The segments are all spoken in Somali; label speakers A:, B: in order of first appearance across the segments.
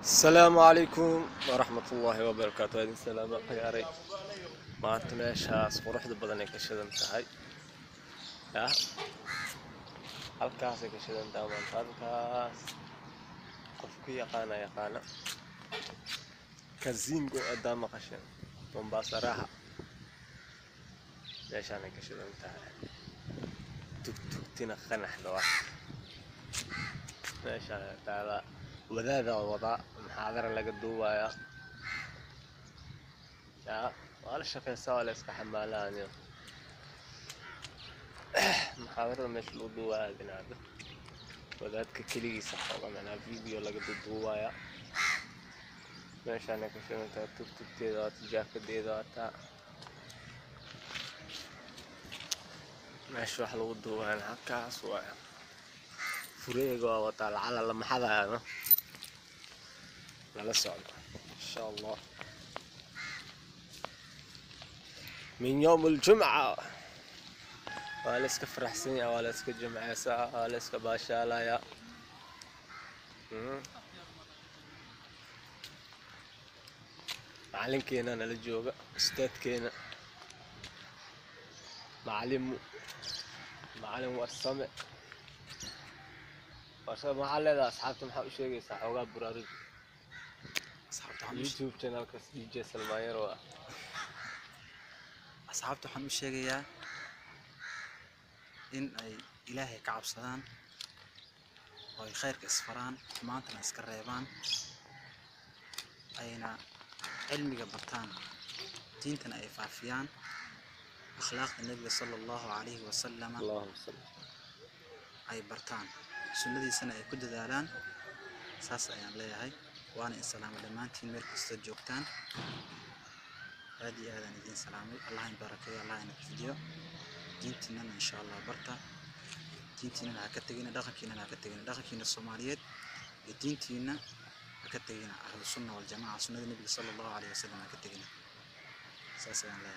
A: السلام عليكم ورحمة الله وبركاته. هذه السلام خياري ما أنت meeshaas quruxda badan ay ka shidan tahay ya halkaas ay ka shidan tahay maanta halkaas qofku yaqaana kazingo adama qashin Mombasa raha meeshaan ay ka shidan tahay tugtina qanaxda wax meeshaan taala wadaada wada muxaadara laga duubaya ya wala shaqeysaa wala iska xamaalaan محاضرة مش الوضوء هذا وذات كلي صحوا معنا فيديو لقد الضوايا ماشي أنا كشفت تكتب تيذات جاك ديذات ماشي واحد الوضوء أنا هكا سواء فريقة وطالع على لما حدا أنا على الصعب إن شاء الله من يوم الجمعة ولا اسك فرح سنة ولا اسك جمعة ساعة ولا اسك باشالا يا معلم كينا أنا للجوجا أستاذ كينا معلم والسمع محل هذا أصحابته محاول شيء صح وقال برارج
B: أصحابته
A: يوتيوب channel كاس DJ سلماير و
B: أصحابته حنو شيء إن أي إلهي كعب صدان وأي خير كسفران ما أنت ناس كريبان أينا علمي قبرتان دينتنا أي فافيان أخلاق النبي صلى الله عليه وسلم
A: اللهم صل
B: أي برتان سنة سنة أي كد دالان ساس أيان لي هاي وأنا السلام عليكم ملك استجوبتان هذه هذا ندين سلامي الله يبارك يا الله ينفذيه دينتنا إن شاء الله برتا دينتنا هكتجينا دخلكينا الصوماليات دينتنا هكتجينا أهل السنة والجماعة سنة النبي صلى الله عليه وسلم هكتجينا أساسا لا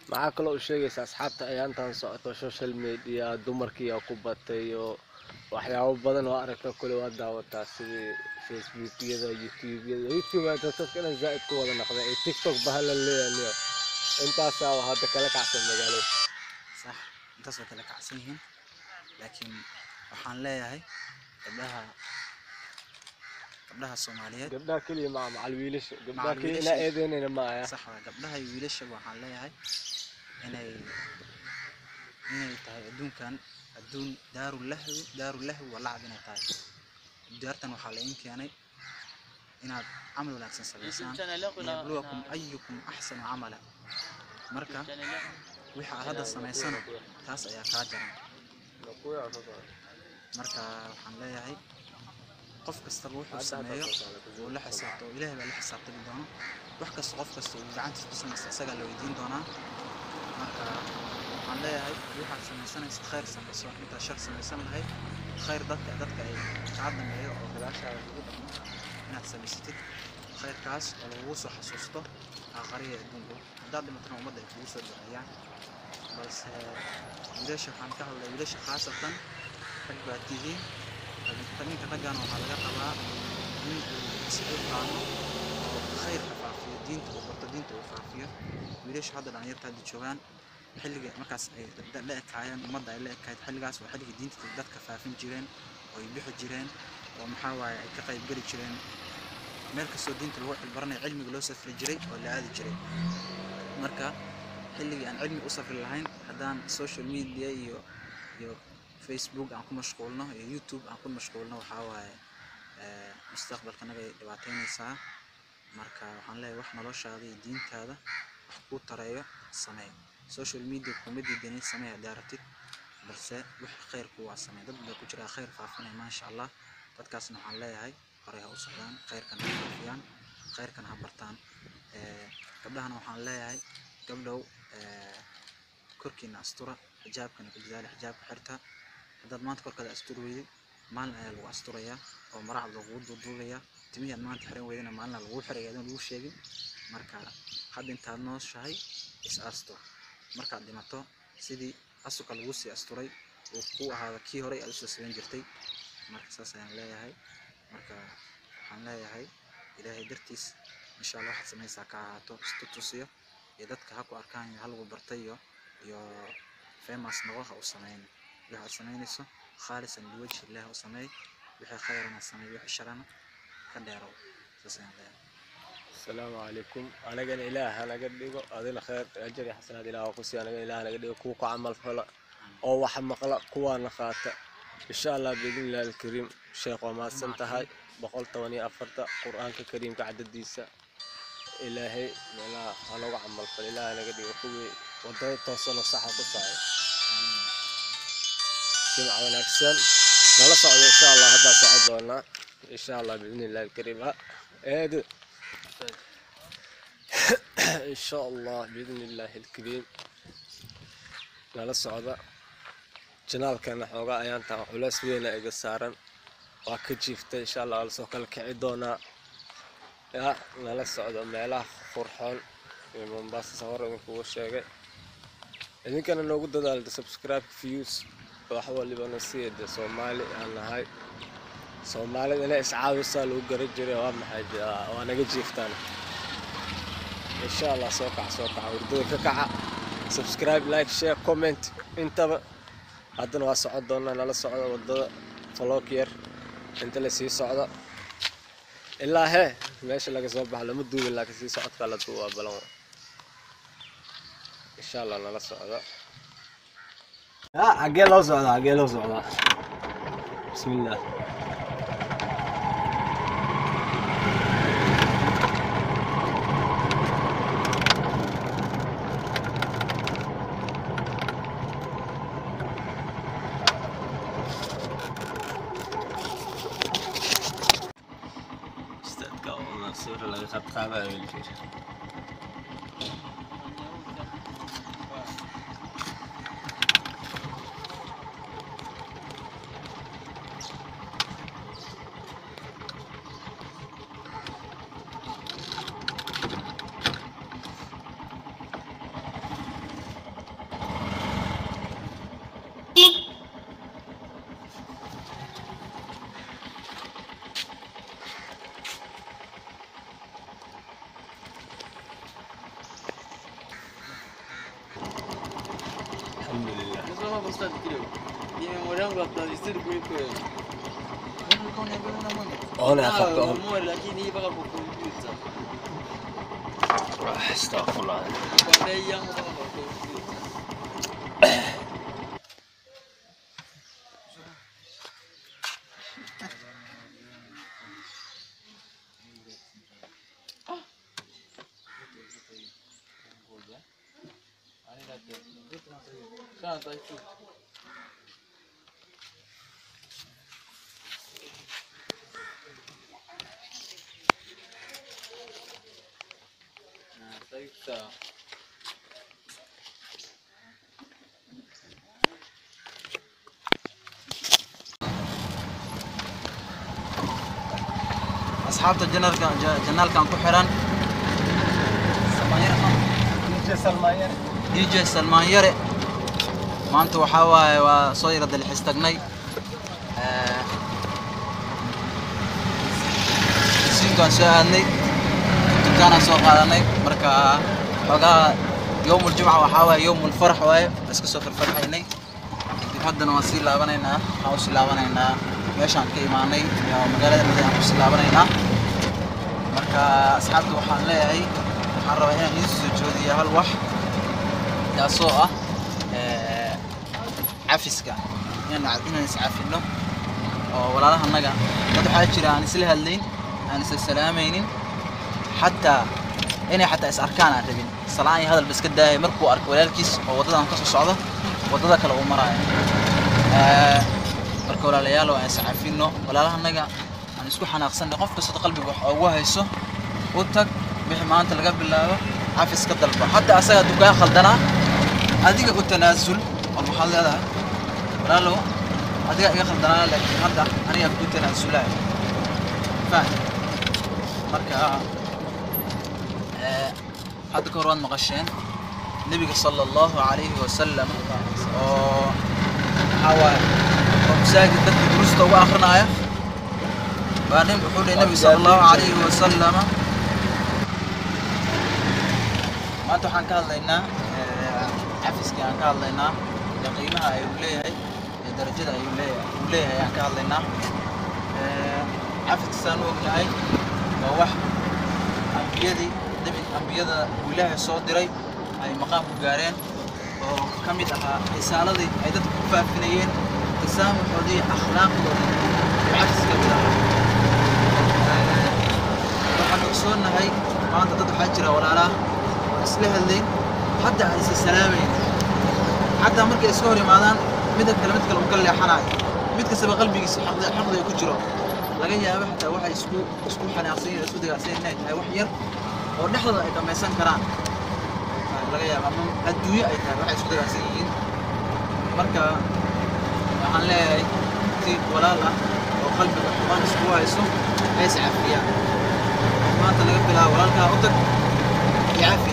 A: معاك لو شيء أصحابته أيام تنصت السوشيال ميديا دمركي أو كوباتيو وأحيانا بدن وأعرف كل واحد دعوة سوي فيسبوك يدا يوتيوب أنت تذكر زائد كولا نقدر تيك توك بهلا اللي أنت سوا هذا كلك أحسن مجاله
B: صح أنت صوت لك عسيهم لكن وحان لا هاي قبلها الصوماليات
A: قبلها كلمة مع الويلش قبلها كلمة إذن أنا معايا
B: صح قبلها الويلش وحان لا هاي إني تهاي الدون كان الدون دار اللهو واللعب إني تهاي دارتنا وحالين كاني إن عملوا لك سنسلسان يبلوكم أيكم أحسن عملا مركا وحا هذا السميسان تاس أيا كاجران مركا وحان لا هاي قف كسر روح السماية ولا حسابته إلهي بقى حسابته بدونه روح كسر قف كسر وقعدت تسمع استساق لو يدين دونا مركا وحان لا هاي روح السميسان خير سميسان أنت شخص سميسان هاي خير ضدك أي تعبنا معي أو بلاش على الوجود إنها تسميستك خير كاس ولا وصل حسوسته آخرية الدنيا هذا مثلا ومضى يفوز يعني بس ليش حنكه ولا ليش خاصة حق تيجي تمين كتجانا وحلا قبلا من سعود قانون خير كفافية دينته وبرت دينته وفافية وليش هذا العنير تادي شوان حلقة مكاس لا كاين ومضى لا كاين حلقاس وحلقة دينته تدك كفافين جيران ويبيحوا جيران ومحاول كقيب قري جيران مركز دينته الوحي البرني علمي جلوسف الجري ولا عادي جري مركا حلقة أن علمي أصف العين هذان السوشيال ميديا يو فيسبوك عنكم مشغولنا يوتيوب عنكم مشغولنا وحاول مستقبل كنا دبعتين ساعة مركا وحن لا وحنا لو شغالي دين هذا حقوق ترى السماء السوشيال ميديا كوميدي ديني السماء دارتي بس وح خير قوة السماء ضد كجرا خير فعفنا ما شاء الله تذكرنا وحن لا هاي قريها وصلان خير كان فيان خير كان هبرتان قبلها وحن لا هاي قبله كركينا أسطورة حجاب كان كجدال حجاب حرتها هذا ما تقول كذا أسطوري مالنا لو أسطورية أو مرعب الغود والدولية تمية ما تحرين ويدنا مالنا الغود حرية دون الغود شيء مركا حد انت الناس شهي إس أسطور مركا دمتو سيدي أسوق الغوسي أسطوري وقوة هذا كي هري ألسو سبين جرتي مركا ساسا لا هاي مركا حن لا هاي ilaahay dartiis insha Allah waxaad samaysaa ka ahaato istutusiyo iyo dadka ha ku arkaan iyo hal bartay iyo famous noqo ha u sameyn waxaad samaynayso khaalisan liwajhi ilaahi u sameey wixii khayrana sameey wixii sharana ka dheerow sasaan leeyahay.
A: Assalaamu calaykum. Anagana ilaaha naga dhigo adina khayr ajir iyo xasanaad ilaaha ku sii anagana ilaaha naga dhigo kuwa ku camal fala oo wax maqla kuwaana qaata insha Allah biidhnillah alkariim. sheekh waa mahadsan tahay 114 quraanka kariimka cadadiisa ilaahay meelaha halagu camal fala ilaaha naga dhigo kuwii wadada toosan oo sax ku saayo جمع ونكسل نلا صعد إن شاء الله هذا صعدنا إن شاء الله بإذن الله الكريم إن شاء الله بإذن الله الكريم نلا صعد جنال كان حوجا أيام تاع علاس بينا إجسارا وكجيفت إن شاء الله على سوق الكعدونا يا نلا صعد ماله فرحان من باص صور من كل شيء إذا كان نوجد هذا سبسكرايب فيوز وحول لبنانسية Soomaali aan nahay Soomaalida iscaawisa lagu garan jiray waa maxay waa naga jiiftaan insha Allah soo kaca wardada ka kaca subscribe like share comment intaba hadana waa socod doona nala socdo wadada Fallopier inta la sii socdo ilaa meesha laga soo baxo lama duubin laakiin sii socodka la duubaa balan insha Allah nala socdo عقيل أوزع بسم الله استاذ والله الصورة اللي أخذت خابها بالكير أنا أخذت
C: lakini hii mpaka kwa kompyuta.
A: Astaghfirullah.
C: Kwa bei yangu mpaka kwa kompyuta.
B: أصحاب الجنال كان كحران دي جي سلمان يري ما أنتوا حوا وصير اللي حستغني سين كان سألني كان سوق هذا مركا بقى يوم الجمعة وحوا يوم الفرح واي بس كسوف الفرح هني حدنا وسيل لابنينا أو سيل لابنينا meeshaan ka imaanay magaalada Madina ku silaabanayna marka asxaabtu waxaan leeyahay waxaan rabaa inaan idin soo jeediyo hal wax taasoo ah cafiska inaan iscafino oo walaalahanaga dad waxaa jira aan isla hadlayn aan isla salaamaynin xataa inay xataa is arkaan aan rabin salaan iyo hadal bas ka daahay markuu arko walaalkiis oo wadadan ka soo socdo wadada kale uu maraayo marka walaalayaal oo aan iscafino walaalahanaga aan isku xanaaqsanay qof kasta qalbiga wax ugu hayso u tag wixii maanta laga bilaabo cafis ka dalba hatta asaga dukaan khaldana adiga u tanaasul oo maxaa leedahay walaalo adiga iga khaldana laakiin hadda aniga ku tanaasulay faan marka hadda ka horaan maqasheen nabiga sallallahu alayhi wa sallam oo حوا مساجد بدك دروس تو آخرنا بعدين بقول النبي صلى الله عليه وسلم ما أنتوا حنكالينا عفيس كان كالينا قيمها يوليها درجة يوليها يعني كالينا عفيس سانو هاي وواحد أنبيادي نبي أنبيادا ولاها صوت دري أي مقام جارين وكمية رسالة دي عدة كفافيين تسامح ودي أخلاق ودي عكس كذا waxaan ogsoonahay maanta dad waxaa jira walaalaha isla hadlayn hadda ay is salaamayn hadda markay isku hor yimaadaan mid kale uu ka leexanayo mid kasta qalbigiisa xaqda ku jiro laga yaabo xataa waxa isku xanaaqsan yihiin isku dagaalsan inay tahay wax yar oo dhexdooda ay dhamaysan karaan laga yaabo ama adduunyo ay tahay waxa isku dagaalsan yihiin marka waxaan leeyahay si walaal ah oo qalbiga xumaan isku hayso ay iscafiyaan maanta laga bilaabo walaalkaa u tag يعافي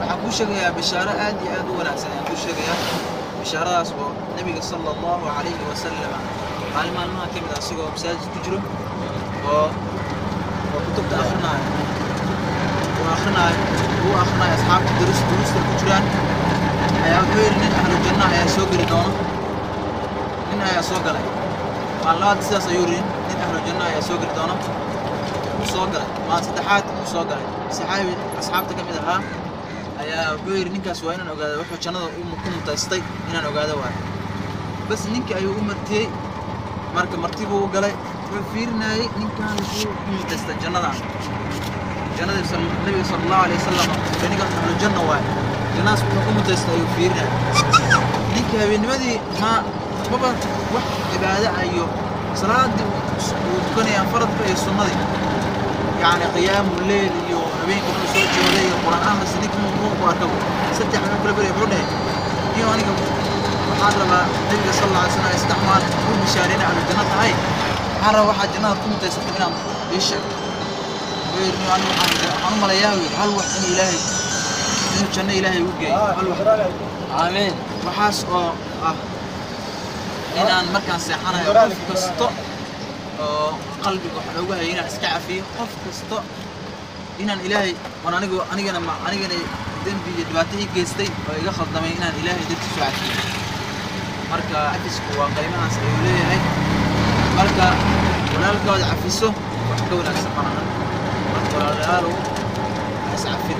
B: waxaan ku sheegayaa bishaaro aad iyo aad u wanaagsan ayaan ku sheegayaa bishaaradaas oo nabiga sallallahu alayhi wa sallam maalmaha kamid ah asigoo masaajid ku jiro oo kutubta akhrinayo asxaabta duruusta ku jiraan ayaa wuxuu yidhi nin ahlu janna ayaa soo geli doono nin ayaa soo galay maalmaad sidaas ayuu yidhi nin ahlu janna ayaa soo geli doono soo galay maa saddexaad uu soo galay saxaabi asxaabta kamid ahaa ayaa wuxuu yidhi ninkaas waa inaan ogaado wuxuu jannada ku mutaystay inaan ogaado waayo bas ninkii ayuu u martiyey marka martibuu u galay wuxuu fiirinayay ninkaan wuxuu ku mutaystay jannadan jannada nabiga sallallahu alayhi wasallam ninkaas ahlu janna waayo jannadaas wuxuu ku mutaystay ayuu fiirinayay ninkii habeennimadii maba wax cibaado ayo salaadii uu tukanayaan faradka iyo sunnadii يعني قيام الليل ونبي كل سوء جولي القرآن أمس نيك مو أركبه ستة حنا كل بري بروده يوم أنا حار لما النبي صلى الله عليه وسلم يستحمل كل بشارين على الجنة هاي حار واحد جنة كم تستحملهم يشك ويرني أنا ملاياوي هل واحد إلهي إنه كان إلهي وجاي هل واحد
C: آمين
B: وحاس إن أنا مركز سيحنا يقف كستو قلبي وحلوها هنا اسكع فيه قف كستو إن إلهي وأنا أنا ذنبي دبعتي جستي ويجا خدمي إن إلهي دبت ساعتي مركا عفيس وقيمها سيولي هاي مركا ولا القاعد عفيسه وحكوا لك سبحانه ولا لالو أسعف فيه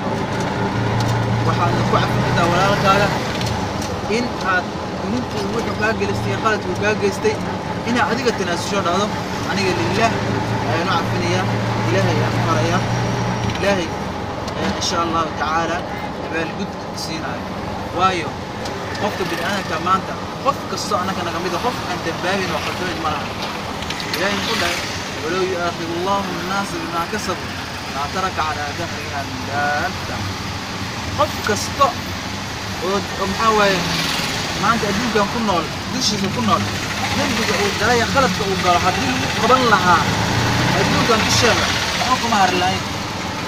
B: وحال نكو عفيسه ولا القاعد إن هاد ونمت وحكا جلستي قالت وحكا جستي إن عديك التناسشون هذا أنا لله أنا عارفني إلهي أخبريا إلهي إن شاء الله تعالى بالجد سينا وايو قفت بالأنا كمان قف قصة أنا كنا جميل قف عند بابي وقدوم المرأة إلهي نقول ولو يؤاخذ الله الناس بما كسبوا ما ترك على ظهرها من دابة قف قصة ومحاول ما أنت أدوك يكون نول دوش يكون نول نبدأ ودلايا خلط وقال حدين قبل لها أدوك أن تشابه حكم هرلاين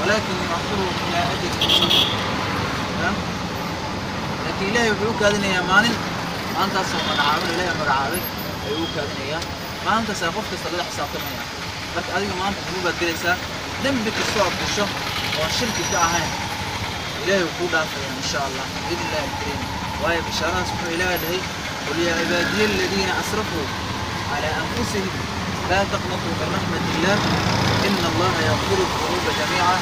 B: ولكن يؤخره إلى أجل مسمى لكن إلهي يحيوك هذه يا مانن ما أنت أصلا مدعاون إلهي مدعاون يحيوك هذه ما أنت سيقفت استغل حساب كمان لكن هذه ما أنت حبوبة درسة دنبك الصعب بالشهر والشركة بتاعها إلهي يقول إن شاء الله بإذن الله الكريم وهي بشارة سبحانه إلهي قل يا عبادي الذين أسرفوا على أنفسهم لا تقنطوا من رحمة الله إن الله يغفر الذنوب جميعا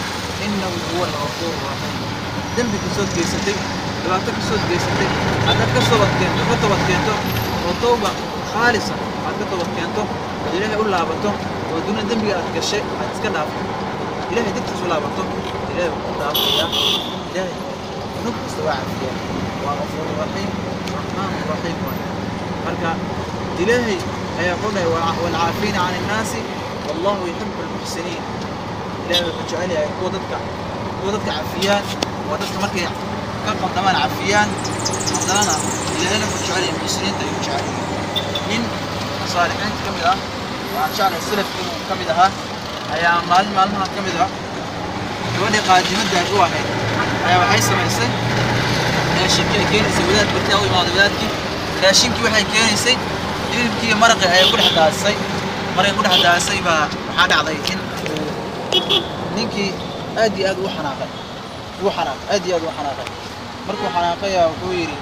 B: إنه هو الغفور الرحيم ذنبك صوت جيستك دلوقتك صوت جيستك هذا كسبت كنتو وتوبة خالصة هذا كتبت كنتو إلهي يقول لعبته ودون ذنبك أتكشي هتسكدها إلهي دكتس لعبته إلهي يقول لعبته إلهي نبقى استواعد فيها وغفور رحيم الرحمن الرحيم مركا إلهي يقول والعافين عن الناس والله يحب المحسنين إلهي بجعلها قوتك عفيان قوتك مركا كقم دمان عفيان عندنا إلهي بجعلها المحسنين تيجعل من صالحين كمدة وعن شعر السلف كمدة أيام مالها كمدة يودي قادمة ده واحد أيام حيث ما يصير raashinkii ay keenaysay wadaad bartaa u imaado wadaadkii raashinkii waxay keenaysay hilibkii maraqii ay ku dhex daasay markay ku dhex daasay baa waxaa dhacday in ninkii aad iyo aad u xanaaqay aad iyo aad u xanaaqay markuu xanaaqay wuxuu yidhi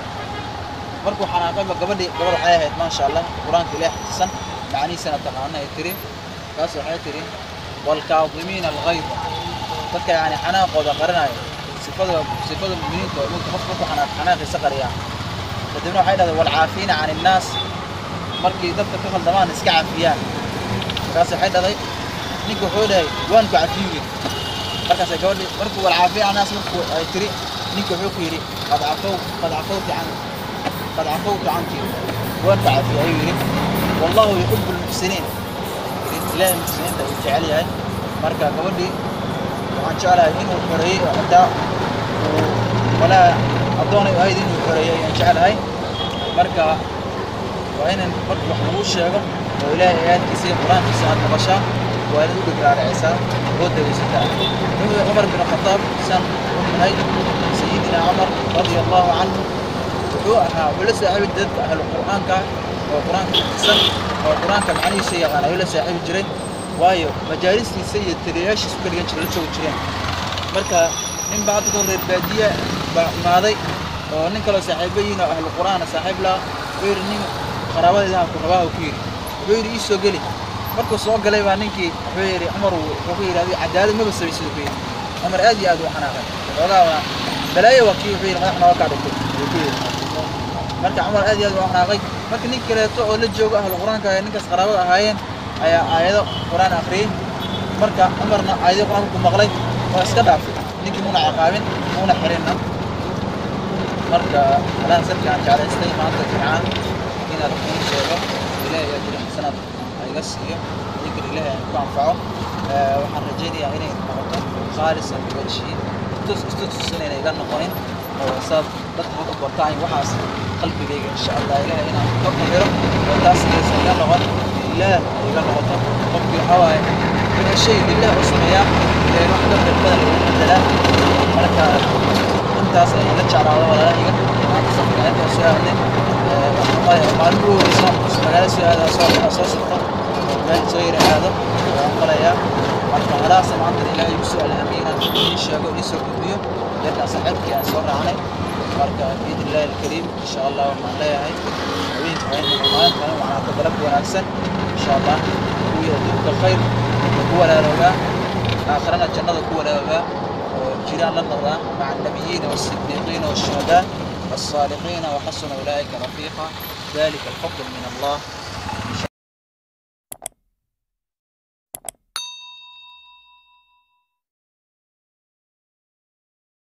B: markuu xanaaqayba gabadh waxay ahayd maasha allah qur-aanka ilaahay xifdisan macnihiisana taqaana ay tiri kaas waxay tiri walkaadimiina alghayda dadka yani xanaaqooda qarinaayo sifada muminiinta oo mugta qof markuu xanaaqaysa qariyaan kadibna waxay dhahday walcaafiina can innaas markii dadka ka khaldamaan iska cafiyaan markaas waxay dhahday ninka wuxuu dhahay waan ku cafiyey markaas gabadhi markuu walcaafiina can innaas markuu ay tiri ninka wuxuu ku yidhi qad cafawtu canki waan ku cafiyey ayuu yidhi wallahu yuxibu lmuxsiniin ilaahay muxsiniinta uu jecel yahay marka gabadhii waxaan jeclahay inuu xoreeyey oo xitaa walaa addoonay ahayd inuu xoreeyey ayaan jeclahay marka waa inan marka wax lagu sheego oo ilaahay aayaadkiisa iyo qur-aankiisa aad maqashaa waa inaad u dhigraaricisaa oo degaysataa wuxuu cumar bin khataab saan ognahay sayidina cumar radia allahu canhu wuxuu ahaa wuxuu la saaxiibi dadka ahlu qur'aanka oo qur-aanka xifdisan oo qur-aanka macnihiisa yaqaan ayuu la saaxiibi jiray waayo majaalistiisa iyo taliyayaashiisu ka dhigan jiray la joogi jireen marka nin baa hadda kahor reer baadiye baa imaaday oo nin kaloo saaxiibo yihiin oo ahlu qur'aana saaxiib laa wuxuu yidhi nin qaraabadeedaha ku rabaa ku yidhi wuxuu yidhi ii soo geli markuu soo galay baa ninkii wuxuu yidhi cumar wuxuu ku yidhi adiga cadaalad maba samaysid ku yidhi cumar aad iyo aad u xanaaqay xoogaa waa balaayo waa kii wuxuu yidhi madax nooga kaa dhintay ayuu ku yidhi marka cumar aad iyo aad u xanaaqay marka nin kaleeto oo la joogo ahlu qur'aanka ninkaas qaraabada ahaayeen ayaa aayado qur'aan akhriyey marka cumarna aayado qur'aan ku maqlay waa iska dhaafay ninkii muuna ciqaabin muuna xirinna marka alaan sadka aan jeclaystay maanta jimcaan inaad ii sheego ilaahay ajri xasanaad iga siiyo dikr ilaahay aan ku anfaco waxaan rajaynayaa inay noqoto khaalisan biwajhi istus inayna iga noqonin oo saad dadka marka bartaan waxaas qalbigayga insha allah ilaahay inaan ka qumiro oo taas aysan iga noqon lilah ay iga noqoto qofkii waxaa waaye wixii shay lilah u sameeyaa ilaahay wax ka qeyb badan lagu bedelaa marka intaas ayaan la jeclaado walaalahayga maanta safka intaa soo aadnay maalin ugu horeysa magaalo soo aada soo safro meel soo yara aado waan qalayaa marka halaasa maanta ilaahay igu soo alhamiyey inaan ii sheego ii soo gudbiyo yarkaan saaxiibkii aan soo raacnay marka biidni illaahi alkariim insha allah waxaan leeyahay haweenka maalintan waxaan ka galab wanaagsan insha allah kuwii adduunka khayr ku walaaloogaa aakhirana jannada ku walaaloogaa oo jiraan la noqdaa maca annabiyiina waasidiiqiina waashuhadaa والصالحين وحسن أولئك رفيقا ذلك الفضل من الله